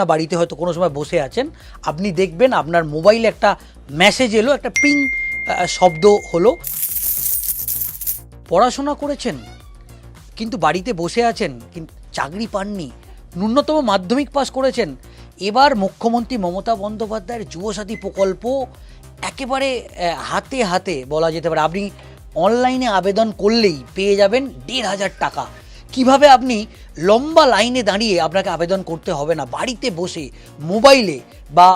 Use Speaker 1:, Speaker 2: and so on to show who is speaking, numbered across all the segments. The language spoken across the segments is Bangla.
Speaker 1: বাড়িতে হয়তো কোনো সময় বসে আছেন, আপনি দেখবেন আপনার মোবাইলে একটা মেসেজ এলো, একটা পিং শব্দ হলো। পড়াশোনা করেছেন কিন্তু বাড়িতে বসে আছেন, কিন্তু চাকরি পাননি, ন্যূনতম মাধ্যমিক পাস করেছেন। এবার মুখ্যমন্ত্রী মমতা বন্দ্যোপাধ্যায়ের যুবসাথী প্রকল্প একেবারে হাতে হাতে বলা যেতে পারে। আপনি অনলাইনে আবেদন করলেই পেয়ে যাবেন ১,৫০০ টাকা। কিভাবে আপনি লম্বা লাইনে দাঁড়িয়ে আপনাকে আবেদন করতে হবে না, বাড়িতে বসে মোবাইলে বা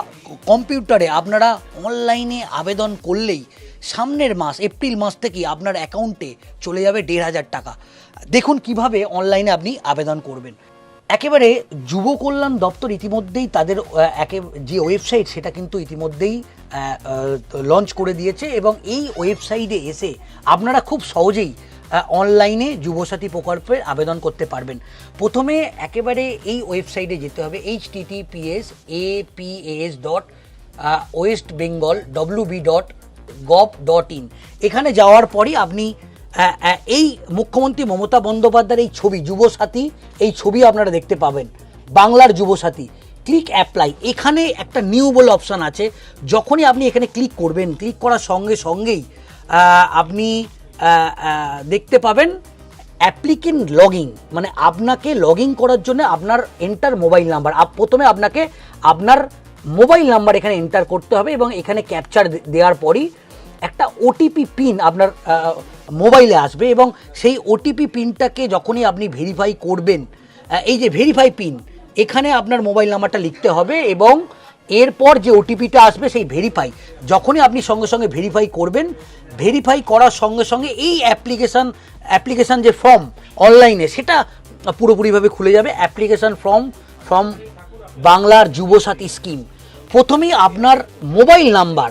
Speaker 1: কম্পিউটারে আপনারা অনলাইনে আবেদন করলেই সামনের মাস এপ্রিল মাস থেকে আপনার অ্যাকাউন্টে চলে যাবে ১,৫০০ টাকা। দেখুন কিভাবে অনলাইনে আপনি আবেদন করবেন। একেবারে যুব কল্যাণ দপ্তর ইতিমধ্যেই তাদের যে ওয়েবসাইট সেটা কিন্তু ইতিমধ্যেই লঞ্চ করে দিয়েছে, এবং এই ওয়েবসাইটে এসে আপনারা খুব সহজেই অনলাইনে যুবসাথী প্রকল্পে আবেদন করতে পারবেন। প্রথমে একেবারে এই ওয়েবসাইটে যেতে হবে https://apis.westbengal.wb.gov.in। এখানে যাওয়ার পরই আপনি এই মুখ্যমন্ত্রী মমতা বন্দ্যোপাধ্যায়ের এই ছবি যুবসাথী, এই ছবি আপনারা দেখতে পাবেন, বাংলার যুবসাথী। ক্লিক অ্যাপ্লাই, এখানে একটা নিউ বলে অপশান আছে। যখনই আপনি এখানে ক্লিক করবেন, ক্লিক করার সঙ্গে সঙ্গেই আপনি দেখতে পাবেন অ্যাপ্লিকেন্ট লগইন, মানে আপনাকে লগ ইন করার জন্য আপনার এন্টার মোবাইল নাম্বার। প্রথমে আপনাকে আপনার মোবাইল নাম্বার এখানে এন্টার করতে হবে, এবং এখানে ক্যাপচার দেওয়ার পরই একটা ওটিপি পিন আপনার মোবাইলে আসবে, এবং সেই ওটিপি পিনটাকে যখনই আপনি ভেরিফাই করবেন, এই যে ভেরিফাই পিন, এখানে আপনার মোবাইল নাম্বারটা লিখতে হবে, এবং এরপর যে ওটিপিটা আসবে সেই ভেরিফাই, যখনই আপনি সঙ্গে সঙ্গে ভেরিফাই করবেন, ভেরিফাই করার সঙ্গে সঙ্গে এই অ্যাপ্লিকেশান যে ফর্ম অনলাইনে সেটা পুরোপুরিভাবে খুলে যাবে। অ্যাপ্লিকেশান ফর্ম বাংলার যুবসাথী স্কিম। প্রথমেই আপনার মোবাইল নাম্বার,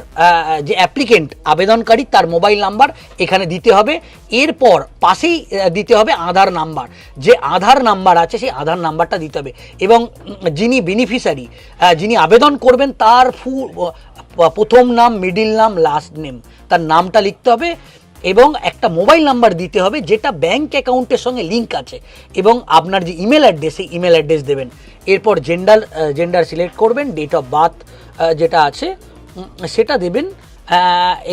Speaker 1: যে অ্যাপ্লিকেন্ট আবেদনকারী তার মোবাইল নাম্বার এখানে দিতে হবে। এরপর পাশেই দিতে হবে আধার নাম্বার, যে আধার নাম্বার আছে সেই আধার নাম্বারটা দিতে হবে, এবং যিনি বেনিফিশিয়ারি, যিনি আবেদন করবেন তার প্রথম নাম, মিডিল নাম, লাস্ট নেম, তার নামটা লিখতে হবে, এবং একটা মোবাইল নাম্বার দিতে হবে যেটা ব্যাঙ্ক অ্যাকাউন্টের সঙ্গে লিঙ্ক আছে, এবং আপনার যে ইমেল অ্যাড্রেস সেই ইমেল অ্যাড্রেস দেবেন। এরপর জেন্ডার সিলেক্ট করবেন, ডেট অফ বার্থ যেটা আছে সেটা দেবেন,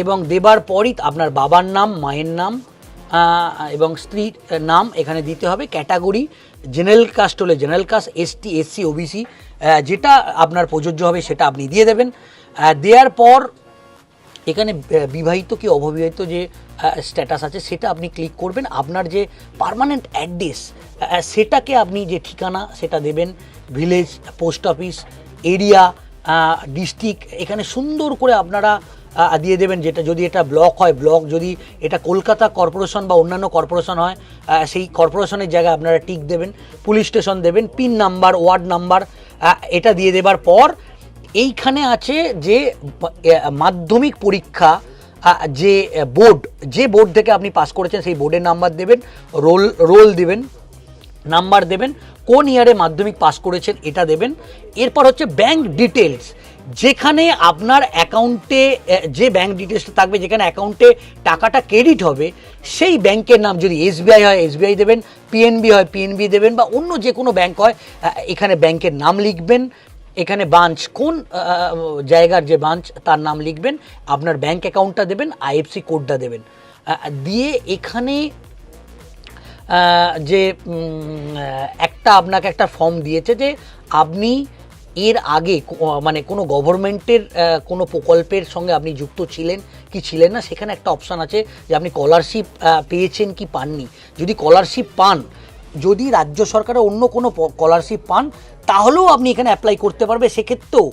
Speaker 1: এবং দেবার পরই আপনার বাবার নাম, মায়ের নাম এবং স্ত্রীর নাম এখানে দিতে হবে। ক্যাটাগরি জেনারেল কাস্ট হলে general caste, ST, SC, OBC যেটা আপনার প্রযোজ্য হবে সেটা আপনি দিয়ে দেবেন। দেওয়ার পর এখানে বিবাহিত কি অবিবাহিত যে স্ট্যাটাস আছে সেটা আপনি ক্লিক করবেন। আপনার যে পার্মানেন্ট অ্যাড্রেস সেটাকে আপনি যে ঠিকানা সেটা দেবেন, village, post office, area, district এখানে সুন্দর করে আপনারা দিয়ে দেবেন। যেটা যদি এটা ব্লক হয় ব্লক, যদি এটা কলকাতা কর্পোরেশন বা অন্যান্য কর্পোরেশন হয় সেই কর্পোরেশনের জায়গায় আপনারা টিক দেবেন, পুলিশ স্টেশন দেবেন, পিন নাম্বার, ওয়ার্ড নাম্বার এটা দিয়ে দেবার পর এইখানে আছে যে মাধ্যমিক পরীক্ষা যে বোর্ড থেকে আপনি পাস করেছেন সেই বোর্ডের নাম্বার দেবেন, রোল দেবেন, নাম্বার দেবেন, কোন ইয়ারে মাধ্যমিক পাস করেছেন এটা দেবেন। এরপর হচ্ছে ব্যাংক ডিটেলস, যেখানে আপনার অ্যাকাউন্টে যে ব্যাংক ডিটেলসটা থাকবে, যেখানে অ্যাকাউন্টে টাকাটা ক্রেডিট হবে সেই ব্যাংকের নাম, যদি এসবিআই হয় এসবিআই দেবেন, পিএনবি হয় পিএনবি দেবেন, বা অন্য যে কোনো ব্যাংক হয় এখানে ব্যাংকের নাম লিখবেন, এখানে ব্রাঞ্চ কোন জায়গার যে ব্রাঞ্চ তার নাম লিখবেন, আপনার ব্যাংক অ্যাকাউন্টটা দেবেন, আইএফসি কোডটা দেবেন, দিয়ে এখানে যে আপনাকে একটা ফর্ম দিয়েছে যে আপনি এর আগে মানে কোনো গভর্নমেন্টের কোনো প্রকল্পের সঙ্গে আপনি যুক্ত ছিলেন কি ছিলেন না, সেখানে একটা অপশান আছে যে আপনি স্কলারশিপ পেয়েছেন কি পাননি। যদি স্কলারশিপ পান, যদি রাজ্য সরকারের অন্য কোনো স্কলারশিপ পান তাহলেও আপনি এখানে অ্যাপ্লাই করতে পারবে। সেক্ষেত্রেও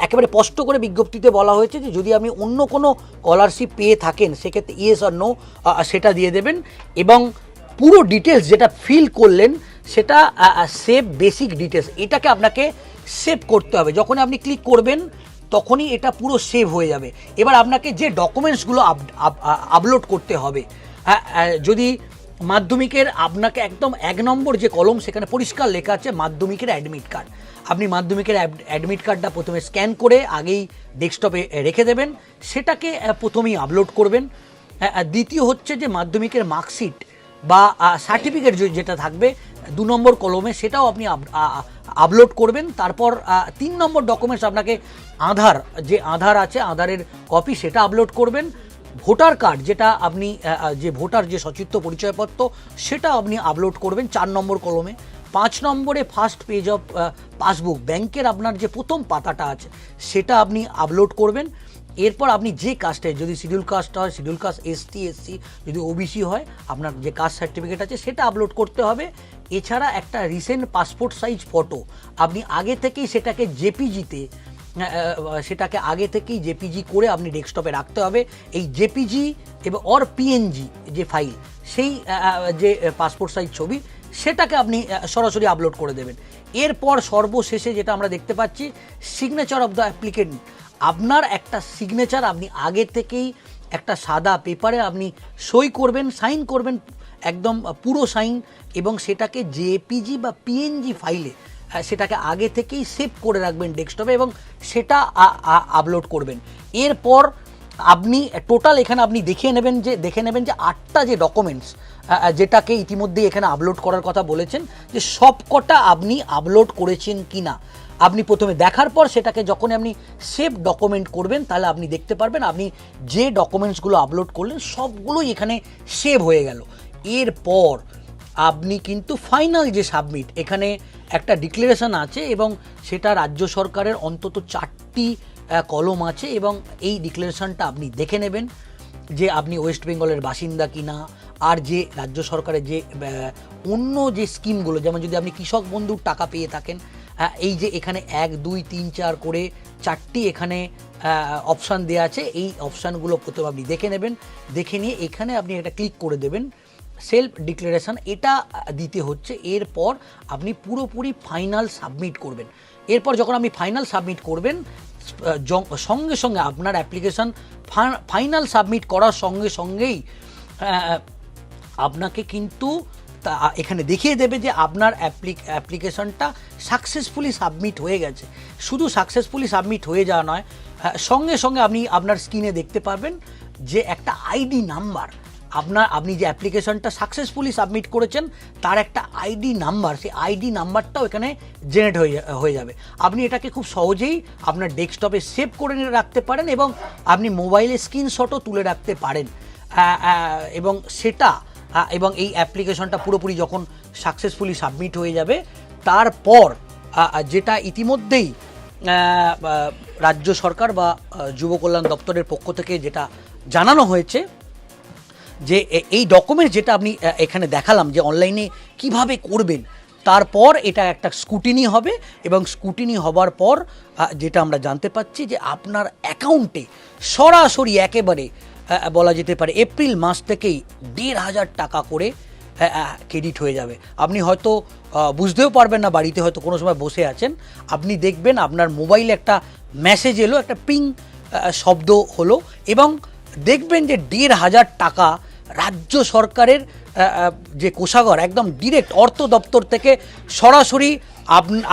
Speaker 1: একেবারে স্পষ্ট করে বিজ্ঞপ্তিতে বলা হয়েছে যে যদি আপনি অন্য কোনো স্কলারশিপ পেয়ে থাকেন সেক্ষেত্রে ইয়েস আর নো সেটা দিয়ে দেবেন, এবং পুরো ডিটেলস যেটা ফিল করলেন সেটা সেভ বেসিক ডিটেলস, এটাকে আপনাকে সেভ করতে হবে। যখন আপনি ক্লিক করবেন তখনই এটা পুরো সেভ হয়ে যাবে। এবার আপনাকে যে ডকুমেন্টসগুলো আপলোড করতে হবে, যদি মাধ্যমিকের আপনাকে একদম 1 নম্বর যে কলম সেখানে পরিষ্কার লেখা আছে মাধ্যমিকের অ্যাডমিট কার্ড, আপনি মাধ্যমিকের অ্যাডমিট কার্ডটা প্রথমে স্ক্যান করে আগেই ডেস্কটপে রেখে দেবেন, সেটাকে প্রথমেই আপলোড করবেন। দ্বিতীয় হচ্ছে যে মাধ্যমিকের মার্কশিট বা সার্টিফিকেট যেটা থাকবে 2 নম্বর কলমে, সেটাও আপনি আপলোড করবেন। তারপর 3 নম্বর ডকুমেন্টস আপনাকে আধার আছে, আধারের কপি, সেটা আপলোড করবেন। ভোটার কার্ড, যেটা আপনি যে ভোটার যে সচিত্র পরিচয়পত্র, সেটা আপনি আপলোড করবেন 4 নম্বর কলমে। 5 নম্বরে ফার্স্ট পেজ অফ পাসবুক, ব্যাংকের আপনার যে প্রথম পাতাটা আছে সেটা আপনি আপলোড করবেন। এরপর আপনি যে কাস্টে, যদি শিডিউল কাস্ট হয়, শিডিউল কাস্ট, এসসি, যদি ওবিসি হয়, আপনার যে কাস্ট সার্টিফিকেট আছে সেটা আপলোড করতে হবে। এছাড়া একটা রিসেন্ট পাসপোর্ট সাইজ ফটো আপনি আগে থেকেই সেটাকে আগে থেকেই জেপিজি করে আপনি ডেস্কটপে রাখতে হবে। এই জেপিজি এবং পিএনজি যে ফাইল, সেই যে পাসপোর্ট সাইজ ছবি, সেটাকে আপনি সরাসরি আপলোড করে দেবেন। এরপর সর্বশেষে যেটা আমরা দেখতে পাচ্ছি, সিগনেচার অফ দ্য অ্যাপ্লিকেন্ট। আপনার একটা সিগনেচার আপনি আগে থেকেই একটা সাদা পেপারে আপনি সই করবেন, সাইন করবেন, একদম পুরো সাইন, এবং সেটাকে জেপিজি বা পিএনজি ফাইলে সেটাকে আগে থেকেই সেভ করে রাখবেন ডেস্কটপে, এবং সেটা আপলোড করবেন। এরপর আপনি টোটাল এখানে আপনি দেখে নেবেন যে 8টা যে ডকুমেন্টস যেটাকে ইতিমধ্যেই এখানে আপলোড করার কথা বলেছেন, যে সবকটা আপনি আপলোড করেছেন কি না। আপনি প্রথমে দেখার পর সেটাকে যখন আপনি সেভ ডকুমেন্ট করবেন, তাহলে আপনি দেখতে পারবেন আপনি যে ডকুমেন্টসগুলো আপলোড করলেন সবগুলোই এখানে সেভ হয়ে গেল। এরপর আপনি কিন্তু ফাইনাল যে সাবমিট, এখানে একটা ডিক্লারেশন আছে এবং সেটা রাজ্য সরকারের অন্তত 4টি কলম আছে, এবং এই ডিক্লারেশনটা আপনি দেখে নেবেন যে আপনি ওয়েস্ট বেঙ্গলের বাসিন্দা কিনা। আর যে রাজ্য সরকারের যে অন্য যে স্কিমগুলো, যেমন যদি আপনি কৃষক বন্ধুর টাকা পেয়ে থাকেন, এই যে এখানে 1, 2, 3, 4 করে 4টি এখানে অপশান দেওয়া আছে, এই অপশানগুলো প্রথমে আপনি দেখে নেবেন। দেখে নিয়ে এখানে আপনি এটা ক্লিক করে দেবেন, সেলফ ডিক্লারেশন, এটা দিতে হচ্ছে। এরপর আপনি পুরোপুরি ফাইনাল সাবমিট করবেন। এরপর যখন আপনি ফাইনাল সাবমিট করবেন, সঙ্গে সঙ্গে আপনার অ্যাপ্লিকেশন ফাইনাল সাবমিট করার সঙ্গেই আপনাকে কিন্তু এখানে দেখিয়ে দেবে যে আপনার অ্যাপ্লিকেশনটা সাকসেসফুলি সাবমিট হয়ে গেছে। শুধু সাকসেসফুলি সাবমিট হয়ে যাওয়া নয়, সঙ্গে সঙ্গে আপনি আপনার স্ক্রিনে দেখতে পারবেন যে একটা আইডি নাম্বার, আপনি যে অ্যাপ্লিকেশনটা সাকসেসফুলি সাবমিট করেছেন তার একটা আইডি নাম্বার, সেই আইডি নাম্বারটাও এখানে জেনারেট হয়ে যাবে। আপনি এটাকে খুব সহজেই আপনার ডেস্কটপে সেভ করে রাখতে পারেন, এবং আপনি মোবাইলে স্ক্রিনশটও তুলে রাখতে পারেন, এবং এই অ্যাপ্লিকেশনটা পুরোপুরি যখন সাকসেসফুলি সাবমিট হয়ে যাবে, তারপর যেটা ইতিমধ্যেই রাজ্য সরকার বা যুব কল্যাণ দপ্তরের পক্ষ থেকে যেটা জানানো হয়েছে, যে এই ডকুমেন্টস যেটা আপনি এখানে দেখালাম যে অনলাইনে কিভাবে করবেন, তারপর এটা একটা স্ক্রুটিনি হবে, এবং স্ক্রুটিনি হবার পর যেটা আমরা জানতে পাচ্ছি যে আপনার অ্যাকাউন্টে সরাসরি একেবারে বলা যেতে পারে এপ্রিল মাস থেকেই 1,500 টাকা করে ক্রেডিট হয়ে যাবে। আপনি হয়তো বুঝতেও পারবেন না, বাড়িতে হয়তো কোনো সময় বসে আছেন, আপনি দেখবেন আপনার মোবাইলে একটা মেসেজ এলো, একটা পিং শব্দ হলো, এবং দেখবেন যে 1,500 টাকা রাজ্য সরকারের যে কোষাগার, একদম ডিরেক্ট অর্থ দপ্তর থেকে সরাসরি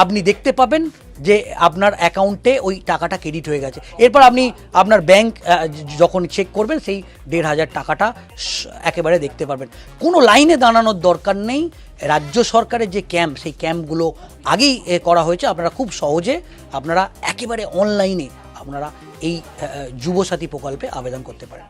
Speaker 1: আপনি দেখতে পাবেন যে আপনার অ্যাকাউন্টে ওই টাকাটা ক্রেডিট হয়ে গেছে। এরপর আপনি আপনার ব্যাংক যখন চেক করবেন, সেই 1,500 টাকাটা একেবারে দেখতে পারবেন। কোনো লাইনে দাঁড়ানোর দরকার নেই। রাজ্য সরকারের যে ক্যাম্প, সেই ক্যাম্পগুলো আগেই করা হয়েছে। আপনারা খুব সহজে একেবারে অনলাইনে আপনারা এই যুবসাথী প্রকল্পে আবেদন করতে পারেন।